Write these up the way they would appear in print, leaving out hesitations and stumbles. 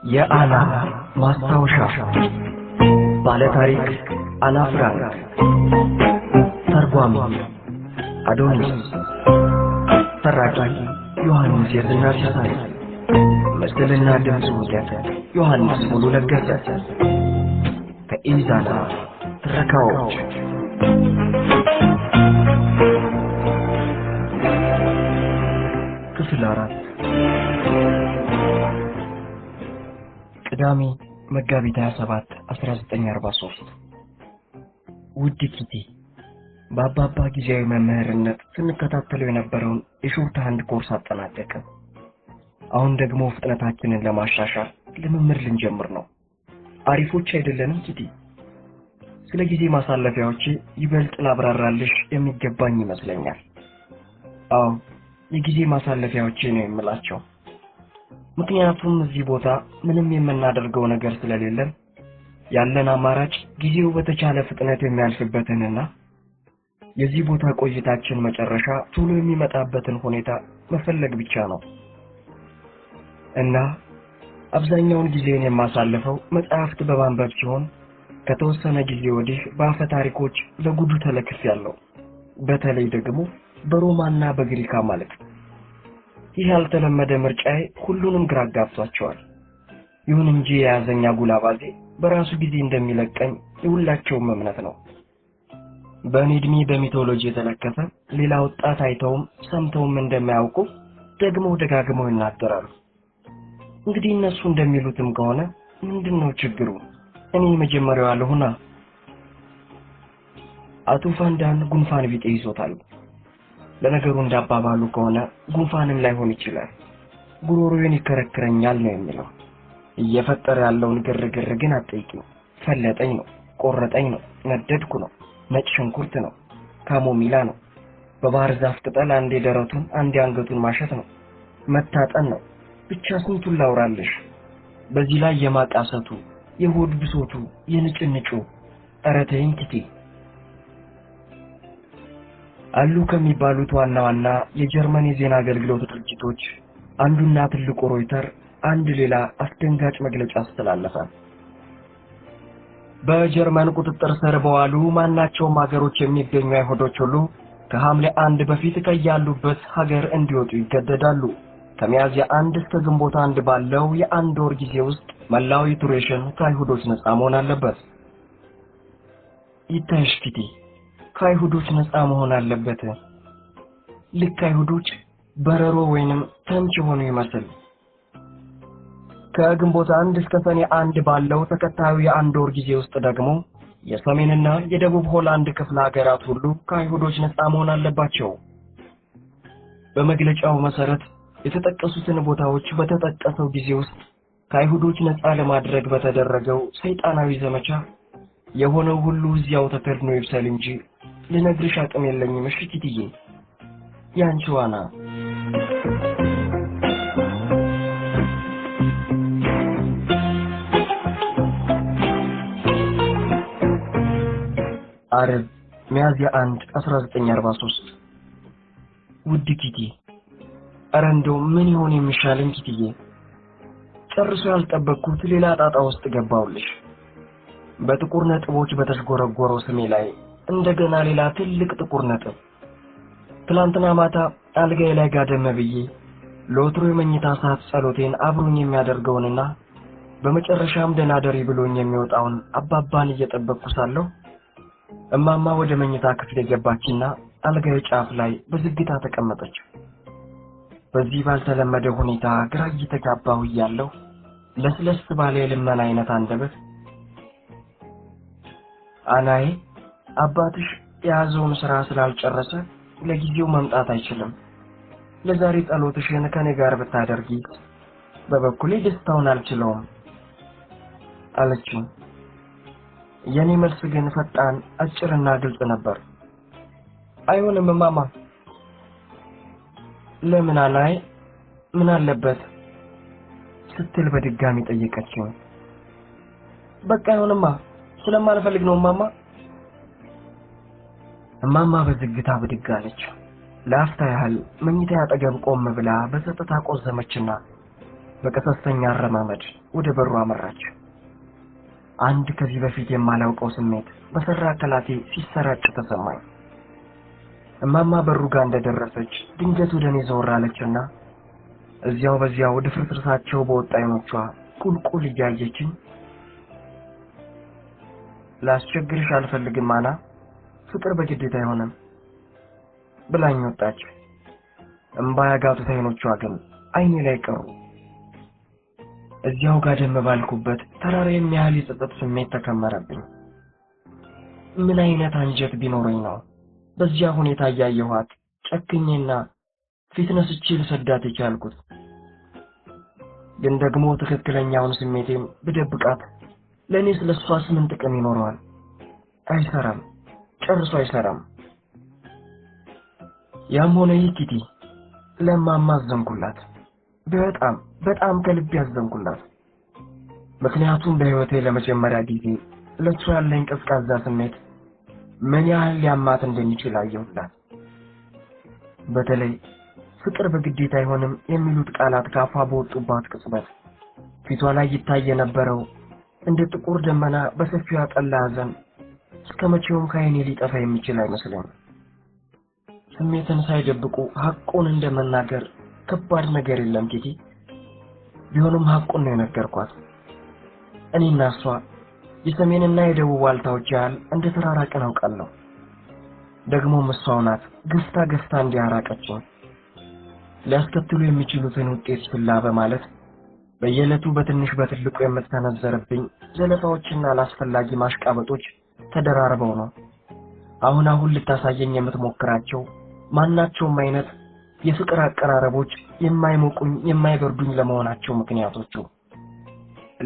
የአና ማስታወሻ ባለታሪክ አና ፍራንክ ተርጓሚ አዶኒስ ተራኪ ዮሐንስ የዝና ሲሳይ ምስልና ድምጽ ውደት ዮሐንስ ሙሉ ለገሰ ከኢዛና ትረካዎች ክፍል 4 ቅዳሜ መጋቢት 27 1943 ውድ ኪቲ በአባባ ጊዜያዊ መምህርነት ስንከታተለው የነበረውን የሾርት ሃንድ ኮርስ አጠናቀቅን። አሁን ደግሞ ፍጥነታችንን ለማሻሻል ልምምድ ልንጀምር ነው። አሪፎች አይደለንም ኪቲ? ስለ ጊዜ ማሳለፊያዎች ይበልጥ ላብራራልሽ የሚገባኝ ይመስለኛል። አዎ የጊዜ ማሳለፊያዎች ነው የምላቸው። ምክንያቱም እዚህ ቦታ ምንም የምናደርገው ነገር ስለሌለን ያለን አማራጭ ጊዜው በተቻለ ፍጥነት የሚያልፍበትንና የዚህ ቦታ ቆይታችን መጨረሻ ቶሎ የሚመጣበትን ሁኔታ መፈለግ ብቻ ነው። እና አብዛኛውን ጊዜን የማሳልፈው መጽሐፍት በማንበብ ሲሆን ከተወሰነ ጊዜ ወዲህ በአፈ ታሪኮች ለጉዱ ተለክፌያለሁ። በተለይ ደግሞ በሮማና በግሪካ ማለት ይህ ያልተለመደ ምርጫዬ ሁሉንም ግራ አጋብቷቸዋል። ይሁን እንጂ የያዘኛ ጉላባዜ በራሱ ጊዜ እንደሚለቀኝ የሁላቸውም እምነት ነው። በእኔ ዕድሜ በሚቶሎጂ የተለከፈ ሌላ ወጣት አይተውም ሰምተውም እንደማያውቁ ደግሞ ደጋግመው ይናገራሉ። እንግዲህ እነሱ እንደሚሉትም ከሆነ ምንድነው ችግሩ? እኔ መጀመሪያው አለሁና። አቶ ፋንዳን ጉንፋን ቢጤ ይዞታል። ለነገሩ እንዳባባሉ ከሆነ ጉንፋንም ላይሆን ይችላል፣ ጉሮሮዬን ይከረክረኛል ነው የሚለው። እየፈጠረ ያለውን ግርግር ግን አትጠይቂኝ። ፈለጠኝ ነው፣ ቆረጠኝ ነው፣ ነደድኩ ነው፣ ነጭ ሽንኩርት ነው፣ ካሞሚላ ነው፣ በባህር ዛፍ ቅጠል አንዴ ደረቱን አንዴ አንገቱን ማሸት ነው፣ መታጠን ነው። ብቻ ስንቱን ላውራልሽ። በዚህ ላይ የማቃሰቱ የሆድ ብሶቱ የንጭንጩ ኧረ ተይኝ ኪቲ። አሉ ከሚባሉት ዋና የጀርመን የዜና አገልግሎት ድርጅቶች አንዱና ትልቁ ሮይተር አንድ ሌላ አስደንጋጭ መግለጫ አስተላለፈ። በጀርመን ቁጥጥር ስር በዋሉ ማናቸውም ሀገሮች የሚገኙ አይሁዶች ሁሉ ከሐምሌ 1 በፊት ከያሉበት ሀገር እንዲወጡ ይገደዳሉ። ከሚያዝያ 1 እስከ ግንቦት 1 ባለው የአንድ ወር ጊዜ ውስጥ መላው ዩቱሬሽን ከአይሁዶች ነፃ መሆን አለበት። ይታይሽ ኪቲ፣ ከአይሁዶች ነፃ መሆን አለበት። ልክ አይሁዶች በረሮ ወይንም ተምች ሆኖ ይመስል። ከግንቦት 1 እስከ ሰኔ 1 ባለው ተከታዩ የአንድ ወር ጊዜ ውስጥ ደግሞ የሰሜንና የደቡብ ሆላንድ ክፍለ ሀገራት ሁሉ ከአይሁዶች ነፃ መሆን አለባቸው። በመግለጫው መሰረት የተጠቀሱትን ቦታዎች በተጠቀሰው ጊዜ ውስጥ ከአይሁዶች ነፃ ለማድረግ በተደረገው ሰይጣናዊ ዘመቻ የሆነው ሁሉ እዚያው ተከድኖ ይብሰል እንጂ ልነግርሽ አቅም የለኝም። እሺ ኪቲዬ፣ ያንቺ ዋና። ዓርብ ሚያዝያ 1 1943 ውድ ኪቲ፣ ኧረ እንደው ምን ይሆን የሚሻለኝ ኪቲዬ? ጨርሶ ያልጠበቅኩት ሌላ ጣጣ ውስጥ ገባውልሽ። በጥቁር ነጥቦች በተሽጎረጎረው ስሜ ላይ እንደገና ሌላ ትልቅ ጥቁር ነጥብ። ትላንትና ማታ አልጋዬ ላይ ጋደም ብዬ ለወትሮ የመኝታ ሰዓት ጸሎቴን አብሮኝ የሚያደርገውንና በመጨረሻም ደህና ደሪ ብሎኝ የሚወጣውን አባባን እየጠበቅኩ ሳለሁ እማማ ወደ መኝታ ክፍል ገባችና አልጋዬ ጫፍ ላይ በዝግታ ተቀመጠች። በዚህ ባልተለመደ ሁኔታ ግራ እየተጋባሁ እያለሁ ለስለስ ባለ የልመና አይነት አንደበት አናዬ፣ አባትሽ የያዘውን ስራ ስላልጨረሰ ለጊዜው መምጣት አይችልም። ለዛሬ ጸሎትሽን ከኔ ጋር ብታደርጊ በበኩሌ ደስታውን አልችለውም አለችኝ። የኔ መልስ ግን ፈጣን አጭርና ግልጽ ነበር። አይሆንም ማማ። ለምን አናዬ? ምን አለበት ስትል በድጋሚ ጠየቀችኝ። በቃ አይሆንማ፣ ስለማልፈልግ ነው ማማ። እማማ በዝግታ ብድግ አለች። ለአፍታ ያህል መኝታ ያጠገብ ቆም ብላ በጸጥታ ቆዘመችና በቀሰስተኛ አረማመድ ወደ በሩ አመራች። አንድ ከዚህ በፊት የማላውቀው ስሜት በሰራ አካላቴ ሲሰራጭ ተሰማኝ። እማማ በሩ ጋር እንደደረሰች ድንገት ወደ እኔ ዘወር አለችና በዚያው ድፍርስርሳቸው በወጣ አይኖቿ ቁልቁል እያየችኝ ላስቸግርሽ አልፈልግም አና፣ ፍቅር በግዴታ አይሆንም ብላኝ ወጣች። እምባ ያጋቱት አይኖቿ ግን አይኔ ላይ ቀሩ። እዚያው ጋደም ባልኩበት ተራራ የሚያህል የጸጸት ስሜት ተከመረብኝ። ምን አይነት አንጀት ቢኖረኝ ነው በዚያ ሁኔታ እያየኋት ጨክኜና ፊት ነስቼ ልሰዳት የቻልኩት? ግን ደግሞ ትክክለኛውን ስሜቴን ብደብቃት ለእኔ ስለሷስ ምን ጥቅም ይኖረዋል? አይሰራም፣ ጨርሶ አይሰራም። ያም ሆነ ይህ ኪቲ ለማማ አዘንኩላት። በጣም ከልቤ አዘንኩላት። ምክንያቱም በህይወቴ ለመጀመሪያ ጊዜ ለሷ ያለኝ ቀዝቃዛ ስሜት ምን ያህል ሊያማት እንደሚችል አየሁላት። በተለይ ፍቅር በግዴታ አይሆንም የሚሉት ቃላት ካፏ በወጡባት ቅጽበት ፊቷ ላይ ይታይ የነበረው እንደ ጥቁር ደመና በሰፊው ያጠላ ሐዘን እስከመቼውም ከዓይኔ ሊጠፋ የሚችል አይመስለኝም። ስሜትን ሳይደብቁ ሐቁን እንደመናገር ከባድ ነገር የለም ኪቲ። ቢሆንም ሐቁን ነው የነገርኳት። እኔና እሷ የሰሜንና የደቡብ ዋልታዎች ያህል እንደ ተራራቅን አውቃለሁ። ደግሞም እሷው ናት ገፍታ እንዲያራቀችኝ ሊያስከትሉ የሚችሉትን ውጤት ችላ በማለት በየዕለቱ በትንሽ በትልቁ የምትሰነዘርብኝ ዘለፋዎችና አላስፈላጊ ማሽቃበጦች ተደራርበው ነው አሁን ልታሳየኝ የምትሞክራቸው ማናቸውም አይነት የፍቅር አቀራረቦች የማይሞቁኝ የማይበርዱኝ ለመሆናቸው ምክንያቶቹ።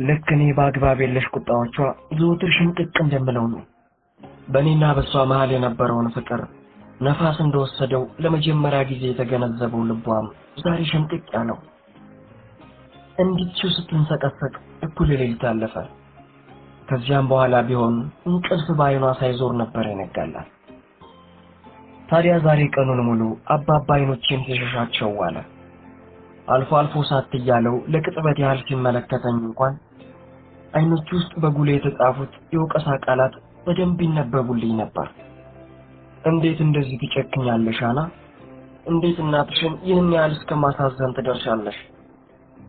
ልክ እኔ በአግባብ የለሽ ቁጣዎቿ ዘወትር ሽምቅቅ እንደምለው ነው በእኔና በሷ መሃል የነበረውን ፍቅር ነፋስ እንደወሰደው ለመጀመሪያ ጊዜ የተገነዘበው ልቧም ዛሬ ሽምቅቅ ያለው። እንዲችው ስትንሰቀሰቅ እኩል ሌሊት አለፈ። ከዚያም በኋላ ቢሆን እንቅልፍ በዓይኗ ሳይዞር ነበር የነጋላት። ታዲያ ዛሬ ቀኑን ሙሉ አባባ አይኖቼን ሲሸሻቸው ዋለ። አልፎ ሳትያለው ለቅጽበት ያህል ሲመለከተኝ እንኳን አይኖቹ ውስጥ በጉሌ የተጻፉት የወቀሳ ቃላት በደንብ ይነበቡልኝ ነበር። እንዴት እንደዚህ ትጨክኛለሽ አና? እንዴት እናትሽን ይህን ያህል እስከማሳዘን ትደርሻለሽ?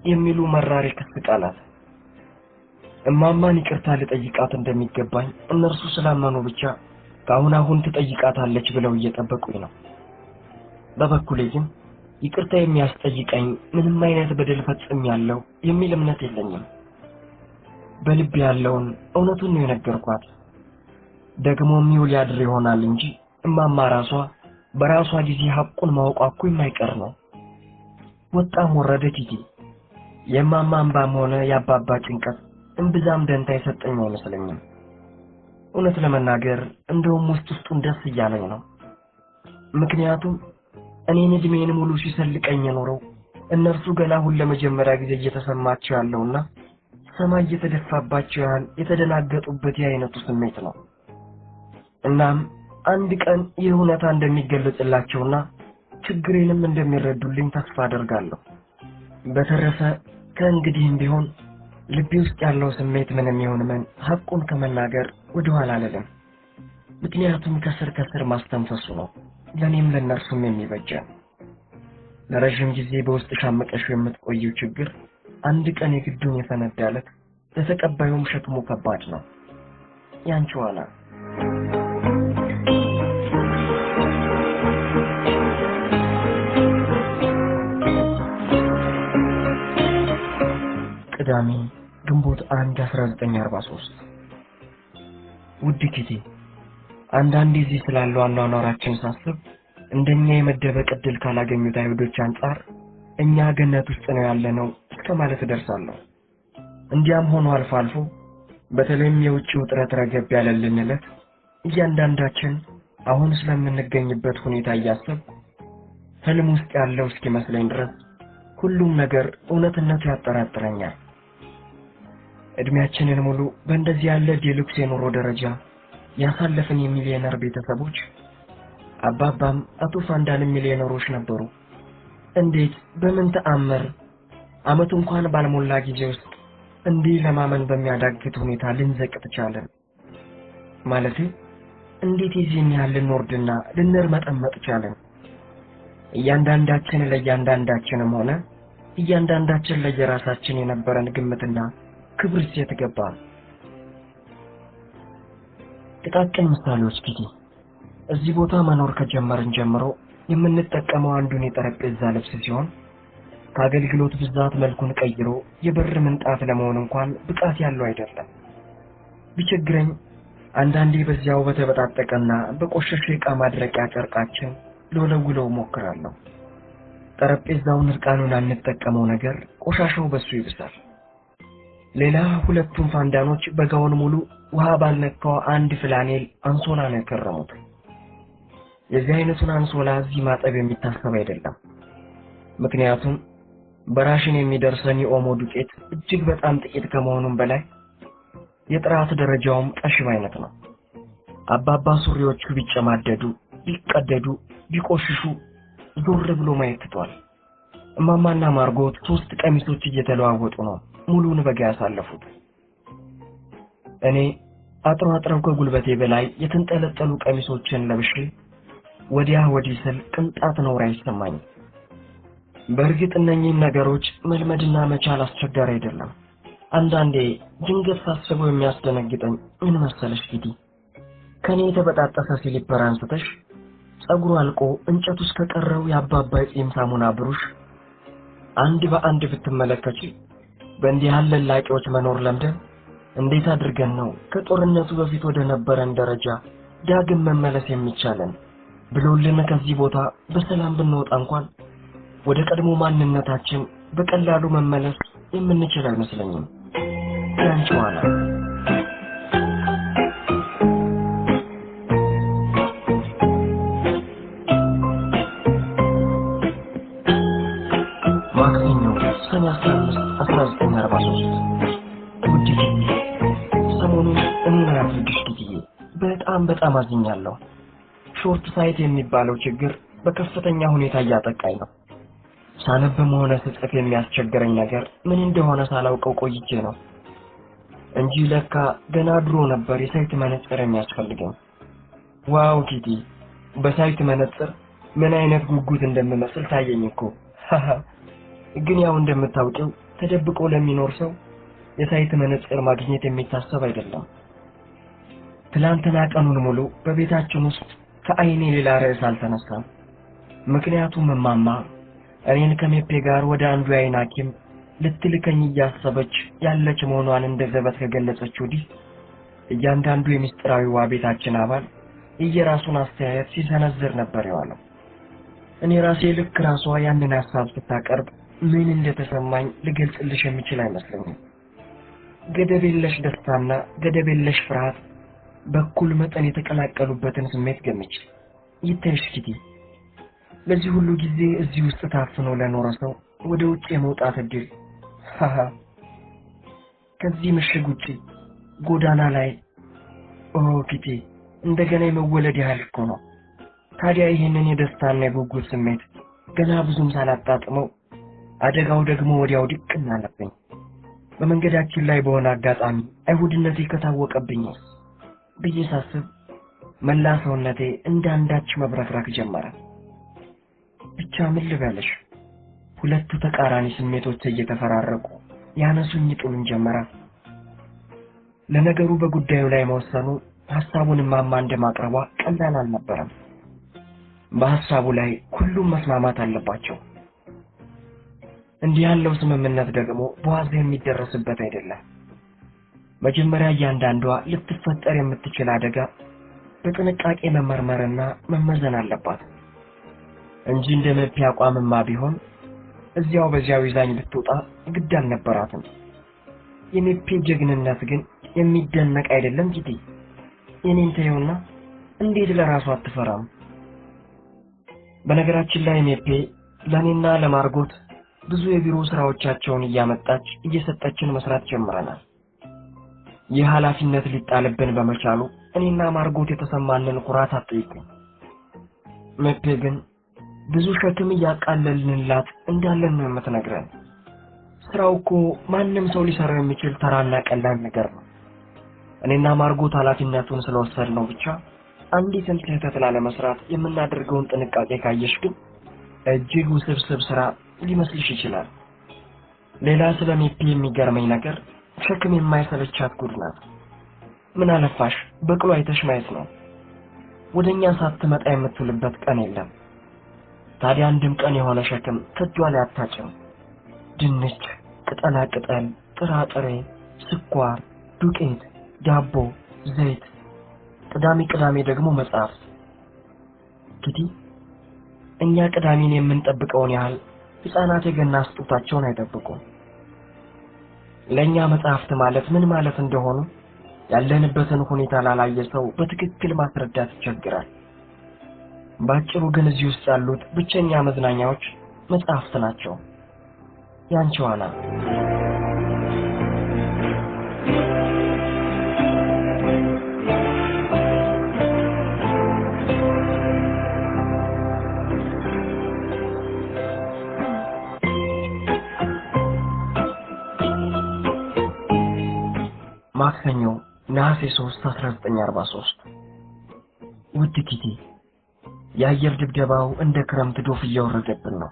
የሚሉ መራር የክስ ቃላት። እማማን ይቅርታ ልጠይቃት እንደሚገባኝ እነርሱ ስላመኑ ብቻ አሁን ትጠይቃታለች ብለው እየጠበቁኝ ነው። በበኩሌ ግን ይቅርታ የሚያስጠይቀኝ ምንም አይነት በደል ፈጽሜያለሁ የሚል እምነት የለኝም። በልብ ያለውን እውነቱን ነው የነገርኳት። ደግሞ ሚውል ያድር ይሆናል እንጂ እማማ ራሷ በራሷ ጊዜ ሐቁን ማወቋ እኮ የማይቀር ነው። ወጣም ወረደ ኪቲ የማማ እንባም ሆነ ያባባ ጭንቀት እምብዛም ደንታ የሰጠኝ አይመስለኝም። እውነት ለመናገር እንደውም ውስጡን ደስ እያለኝ ነው። ምክንያቱም እኔን እድሜን ሙሉ ሲሰልቀኝ የኖረው እነርሱ ገና አሁን ለመጀመሪያ ጊዜ እየተሰማቸው ያለውና ሰማይ እየተደፋባቸው ያህል የተደናገጡበት የአይነቱ ስሜት ነው። እናም አንድ ቀን ይህ እውነታ እንደሚገለጽላቸውና ችግሬንም እንደሚረዱልኝ ተስፋ አደርጋለሁ። በተረፈ ከእንግዲህም ቢሆን ልቤ ውስጥ ያለው ስሜት ምንም ይሁን ምን ሐቁን ከመናገር ወደ ኋላ አልልም። ምክንያቱም ከስር ማስተንፈሱ ነው ለኔም ለነርሱም የሚበጀን። ለረጅም ጊዜ በውስጥ ሻመቀሽ የምትቆየው ችግር አንድ ቀን የግዱን የፈነዳለት ለተቀባዩም ሸክሙ ከባድ ነው። ያንቺ ዋና ቅዳሜ ግንቦት 1 1943 ውድ ኪቲ፣ አንዳንዴ እዚህ ስላለው አኗኗራችን ሳስብ እንደኛ የመደበቅ ዕድል ካላገኙት አይሁዶች አንጻር እኛ ገነት ውስጥ ነው ያለነው እስከ ማለት ደርሳለሁ። እንዲያም ሆኖ አልፎ በተለይም የውጭው ጥረት ረገብ ያለልን ዕለት እያንዳንዳችን አሁን ስለምንገኝበት ሁኔታ እያሰብ ህልም ውስጥ ያለው እስኪመስለኝ ድረስ ሁሉም ነገር እውነትነቱ ያጠራጥረኛል። እድሜያችንን ሙሉ በእንደዚህ ያለ ዲሉክስ የኑሮ ደረጃ ያሳለፍን የሚሊዮነር ቤተሰቦች አባባም አቶ ፋንዳን ሚሊዮነሮች ነበሩ። እንዴት በምን ተአምር አመት እንኳን ባልሞላ ጊዜ ውስጥ እንዲህ ለማመን በሚያዳግት ሁኔታ ልንዘቅጥ ቻለን። ማለቴ እንዴት የዚህን ያህል ልንወርድና ልንርመጠመጥ ቻለን? እያንዳንዳችን ለእያንዳንዳችንም ሆነ እያንዳንዳችን ለየራሳችን የነበረን ግምትና ክብር የተገባ። ጥቃቅን ምሳሌዎች ኪቲ እዚህ ቦታ መኖር ከጀመርን ጀምሮ የምንጠቀመው አንዱን የጠረጴዛ ልብስ ሲሆን ከአገልግሎት ብዛት መልኩን ቀይሮ የበር ምንጣፍ ለመሆን እንኳን ብቃት ያለው አይደለም። ቢቸግረኝ አንዳንዴ በዚያው በተበጣጠቀና በቆሸሸ ዕቃ ማድረቂያ ጨርቃችን ልወለውለው ሞክራለሁ። ጠረጴዛውን እርቃኑን አንጠቀመው ነገር ቆሻሻው በሱ ይብሳል። ሌላ ሁለቱም ፋንዳኖች በጋውን ሙሉ ውሃ ባልነካው አንድ ፍላኔል አንሶላ ነው የከረሙት። የዚህ አይነቱን አንሶላ እዚህ ማጠብ የሚታሰብ አይደለም። ምክንያቱም በራሽን የሚደርሰን የኦሞ ዱቄት እጅግ በጣም ጥቂት ከመሆኑም በላይ የጥራት ደረጃውም ቀሽም አይነት ነው። አባባ ሱሪዎቹ ቢጨማደዱ፣ ቢቀደዱ፣ ቢቆሽሹ ዞር ብሎ ማየት ትቷል። እማማና ማርጎት 3 ቀሚሶች እየተለዋወጡ ነው ሙሉውን በጋ ያሳለፉት። እኔ አጥረው ከጉልበቴ በላይ የተንጠለጠሉ ቀሚሶችን ለብሼ ወዲያ ወዲህ ስል ቅንጣት ነው አይሰማኝ። በእርግጥ እነኚህን ነገሮች መልመድና መቻል አስቸጋሪ አይደለም። አንዳንዴ ድንገት ሳስበው የሚያስደነግጠኝ ምን መሰለሽ ኪቲ፣ ከኔ የተበጣጠሰ ሲሊፐር አንስተሽ ጸጉሩ አልቆ እንጨቱ እስከ ቀረው የአባባ ጺም ሳሙና ብሩሽ አንድ በአንድ ብትመለከቺ በእንዲህ ያለ ላቂዎች መኖር ለምደን እንዴት አድርገን ነው ከጦርነቱ በፊት ወደ ነበረን ደረጃ ዳግም መመለስ የሚቻለን? ብሎልን ከዚህ ቦታ በሰላም ብንወጣ እንኳን ወደ ቀድሞ ማንነታችን በቀላሉ መመለስ የምንችል አይመስለኝም። ያንቺዋና ማክሰኞ ሰኔ 15 1943 ውድ ጊዜ ሰሞኑን እኔን ያፍልግሽ ጊዜ በጣም አዝኛለሁ። ሾርት ሳይት የሚባለው ችግር በከፍተኛ ሁኔታ እያጠቃኝ ነው። ሳነብም ሆነ ስጽፍ የሚያስቸግረኝ ነገር ምን እንደሆነ ሳላውቀው ቆይቼ ነው እንጂ ለካ ገና ድሮ ነበር የሳይት መነጽር የሚያስፈልገኝ። ዋው ኪቲ፣ በሳይት መነጽር ምን አይነት ጉጉት እንደምመስል ታየኝ እኮ። ግን ያው እንደምታውቂው ተደብቆ ለሚኖር ሰው የሳይት መነጽር ማግኘት የሚታሰብ አይደለም። ትላንትና ቀኑን ሙሉ በቤታችን ውስጥ ከአይኔ ሌላ ርዕስ አልተነሳም። ምክንያቱም እማማ እኔን ከሜፔ ጋር ወደ አንዱ የዓይን ሐኪም ልትልከኝ እያሰበች ያለች መሆኗን እንደዘበት ከገለጸች ወዲህ እያንዳንዱ የሚስጥራዊው ቤታችን አባል የየራሱን አስተያየት ሲሰነዝር ነበር የዋለው። እኔ ራሴ ልክ ራሷ ያንን ሐሳብ ስታቀርብ ምን እንደተሰማኝ ልገልጽልሽ የሚችል አይመስለኝም። ገደብ የለሽ ደስታና ገደብ የለሽ ፍርሃት በኩል መጠን የተቀላቀሉበትን ስሜት ገምች። ይታይሽ ኪቲ፣ ለዚህ ሁሉ ጊዜ እዚህ ውስጥ ታፍኖ ለኖረ ሰው ወደ ውጭ የመውጣት እድል ከዚህ ምሽግ ውጪ ጎዳና ላይ ኪቲ እንደገና የመወለድ ያህል እኮ ነው። ታዲያ ይሄንን የደስታና የጉጉት ስሜት ገና ብዙም ሳላጣጥመው አደጋው ደግሞ ወዲያው ድቅና አለብኝ። በመንገዳችን ላይ በሆነ አጋጣሚ አይሁድነቴ ከታወቀብኝ ብዬ ሳስብ መላ ሰውነቴ እንዳንዳች መብረክረክ ጀመረ። ብቻ ምን ልበልሽ፣ ሁለቱ ተቃራኒ ስሜቶች እየተፈራረቁ ያነሱኝ ጥሉን ጀመረ። ለነገሩ በጉዳዩ ላይ መወሰኑ ሐሳቡን ማማ እንደማቅረቧ ቀላል አልነበረም። በሐሳቡ ላይ ሁሉም መስማማት አለባቸው። እንዲህ ያለው ስምምነት ደግሞ በዋዛ የሚደረስበት አይደለም። መጀመሪያ እያንዳንዷ ልትፈጠር የምትችል አደጋ በጥንቃቄ መመርመርና መመዘን አለባት እንጂ እንደመፒያ አቋምማ ቢሆን እዚያው በዚያው ይዛኝ ብትወጣ ግድ አልነበራትም። የሜፔ ጀግንነት ግን የሚደነቅ አይደለም ጊዜ። የኔን ተየውና እንዴት ለራሷ አትፈራም? በነገራችን ላይ ሜፔ ለኔና ለማርጎት ብዙ የቢሮ ስራዎቻቸውን እያመጣች እየሰጠችን መስራት ጀምረናል። ይህ ኃላፊነት ሊጣልብን በመቻሉ እኔና ማርጎት የተሰማንን ኩራት አጥይቁኝ። ሜፔ ግን ብዙ ሸክም ያቃለልንላት እንዳለን ነው የምትነግረን። ስራው እኮ ማንም ሰው ሊሰራው የሚችል ተራና ቀላል ነገር ነው። እኔና ማርጎት ኃላፊነቱን ስለወሰድነው ብቻ አንዲትን ስህተት ላለመስራት የምናደርገውን ጥንቃቄ ካየሽ ግን እጅግ ውስብስብ ስራ ሊመስልሽ ይችላል። ሌላ ስለሚፒ የሚገርመኝ ነገር ሸክም የማይሰለቻት ጉድ ናት። ምን አለፋሽ በቅሎ አይተሽ ማየት ነው። ወደኛ ሳትመጣ የምትውልበት ቀን የለም። ታዲያ አንድም ቀን የሆነ ሸክም ከእጇ ላይ አታጭም። ድንች፣ ቅጠላ ቅጠል፣ ጥራጥሬ፣ ስኳር፣ ዱቄት፣ ዳቦ፣ ዘይት፣ ቅዳሜ ደግሞ መጽሐፍ። ኪቲ እኛ ቅዳሜን የምንጠብቀውን ያህል ሕፃናት የገና ስጦታቸውን አይጠብቁም። ለኛ መጽሐፍት ማለት ምን ማለት እንደሆኑ ያለንበትን ሁኔታ ላላየ ሰው በትክክል ማስረዳት ይቸግራል። ባጭሩ ግን እዚህ ውስጥ ያሉት ብቸኛ መዝናኛዎች መጽሐፍት ናቸው። ያንቺዋና ማክሰኞ ነሐሴ 3 1943 ውድ ኪቲ የአየር ድብደባው እንደ ክረምት ዶፍ እያወረደብን ነው።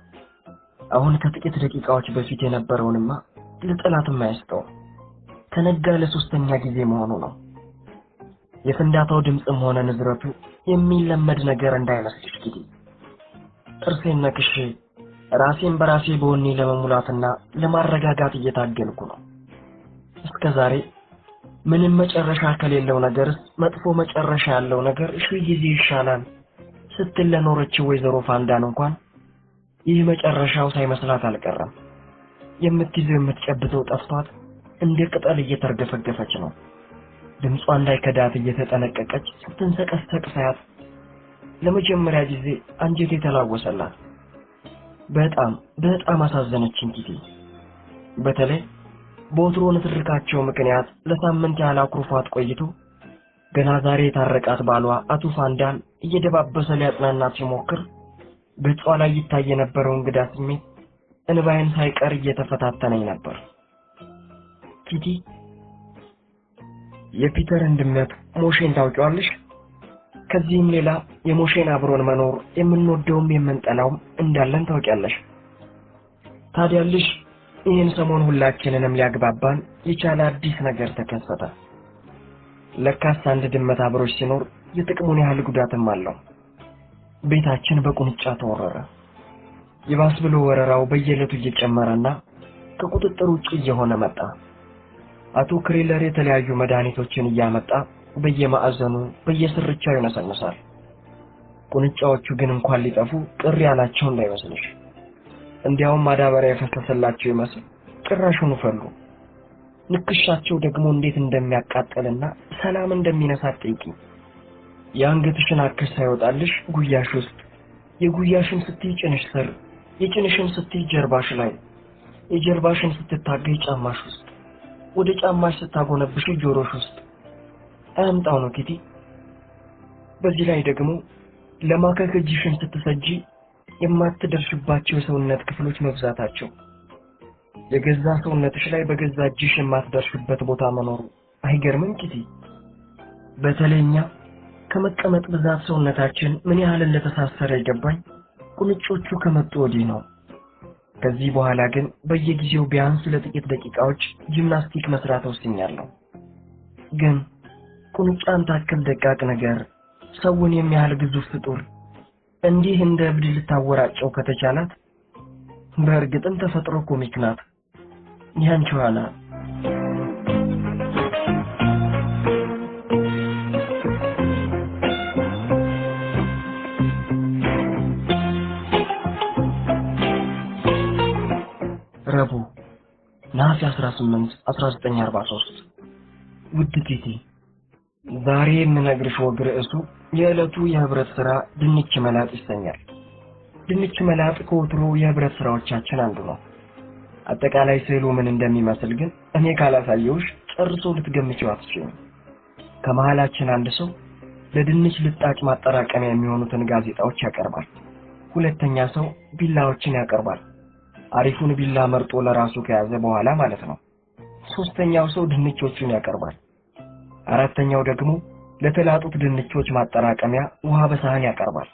አሁን ከጥቂት ደቂቃዎች በፊት የነበረውንማ ለጠላትም አያስጠው። ከነጋ ለሶስተኛ ጊዜ መሆኑ ነው። የፍንዳታው ድምጽም ሆነ ንዝረቱ የሚለመድ ነገር እንዳይመስልሽ ኪቲ። ጥርሴን ነክሼ ራሴን በራሴ በወኔ ለመሙላትና ለማረጋጋት እየታገልኩ ነው። እስከዛሬ ምንም መጨረሻ ከሌለው ነገርስ መጥፎ መጨረሻ ያለው ነገር ሺህ ጊዜ ይሻላል ስትል ለኖረችው ወይዘሮ ፋንዳን እንኳን ይህ መጨረሻው ሳይመስላት አልቀረም። የምትይዘው የምትጨብጠው ጠፍቷት እንደ ቅጠል እየተርገፈገፈች ነው። ድምጿ እንዳይከዳት እየተጠነቀቀች ስትንሰቀሰቅ ሳያት ለመጀመሪያ ጊዜ አንጀቴ ተላወሰላት። በጣም አሳዘነችኝ ኪቲ። በተለይ በወትሮ ንትርካቸው ምክንያት ለሳምንት ያህል አኩርፏት ቆይቶ ገና ዛሬ የታረቃት ባሏ አቶ ፋንዳን እየደባበሰ ሊያጽናናት ሲሞክር ገጿ ላይ ይታይ የነበረው እንግዳ ስሜት እንባዬን ሳይቀር እየተፈታተነኝ ነበር። ኪቲ የፒተር እንድመት ሞሼን ታውቂዋለሽ? ከዚህም ሌላ የሞሼን አብሮን መኖር የምንወደውም የምንጠላውም እንዳለን ታውቂያለሽ። ታዲያልሽ ይህን ሰሞን ሁላችንንም ሊያግባባን የቻለ አዲስ ነገር ተከሰተ። ለካስ አንድ ድመት አብሮሽ ሲኖር የጥቅሙን ያህል ጉዳትም አለው። ቤታችን በቁንጫ ተወረረ። ይባስ ብሎ ወረራው በየዕለቱ እየጨመረና ከቁጥጥር ውጭ እየሆነ መጣ። አቶ ክሬለር የተለያዩ መድኃኒቶችን እያመጣ በየማዕዘኑ በየስርቻው ይነሰንሳል። ቁንጫዎቹ ግን እንኳን ሊጠፉ ቅር ያላቸው እንዳይመስልሽ። እንዲያውም ማዳበሪያ የፈሰሰላቸው ይመስል ጭራሹን ፈሉ። ንክሻቸው ደግሞ እንዴት እንደሚያቃጥልና ሰላም እንደሚነሳ ጠይቂ። የአንገትሽን አክስ ሳይወጣልሽ ጉያሽ ውስጥ፣ የጉያሽን ስትይ ጭንሽ ስር፣ የጭንሽን ስትይ ጀርባሽ ላይ፣ የጀርባሽን ስትታገይ ጫማሽ ውስጥ፣ ወደ ጫማሽ ስታጎነብሽ ጆሮሽ ውስጥ አምጣው ነው ኪቲ። በዚህ ላይ ደግሞ ለማከክ እጅሽን ስትሰጂ የማትደርሽባቸው የሰውነት ክፍሎች መብዛታቸው፣ የገዛ ሰውነትሽ ላይ በገዛ እጅሽ የማትደርሽበት ቦታ መኖሩ አይገርምም ኪቲ? በተለይኛ ከመቀመጥ ብዛት ሰውነታችን ምን ያህል እንደተሳሰረ ይገባኝ ቁንጮቹ ከመጡ ወዲህ ነው። ከዚህ በኋላ ግን በየጊዜው ቢያንስ ለጥቂት ደቂቃዎች ጂምናስቲክ መስራት ወስኛለሁ። ግን ቁንጫን ታክል ደቃቅ ነገር ሰውን የሚያህል ግዙፍ ፍጡር እንዲህ እንደ እብድ ልታወራጨው ከተቻላት በእርግጥም ተፈጥሮ ኮሚክ ናት። ያንቺዋና ረቡዕ ነሐሴ 18 1943 ውድ ኪቲ፣ ዛሬ የምነግርሽ ወግ ርዕሱ የዕለቱ የህብረት ሥራ ድንች መላጥ ይሰኛል። ድንች መላጥ ከወትሮ የህብረት ሥራዎቻችን አንዱ ነው። አጠቃላይ ስዕሉ ምን እንደሚመስል ግን እኔ ካላሳየውሽ ጨርሶ ልትገምጪው አትችይም። ከመሃላችን አንድ ሰው ለድንች ልጣጭ ማጠራቀሚያ የሚሆኑትን ጋዜጣዎች ያቀርባል። ሁለተኛ ሰው ቢላዎችን ያቀርባል። አሪፉን ቢላ መርጦ ለራሱ ከያዘ በኋላ ማለት ነው። ሶስተኛው ሰው ድንቾቹን ያቀርባል። አራተኛው ደግሞ ለተላጡት ድንቾች ማጠራቀሚያ ውሃ በሳህን ያቀርባል።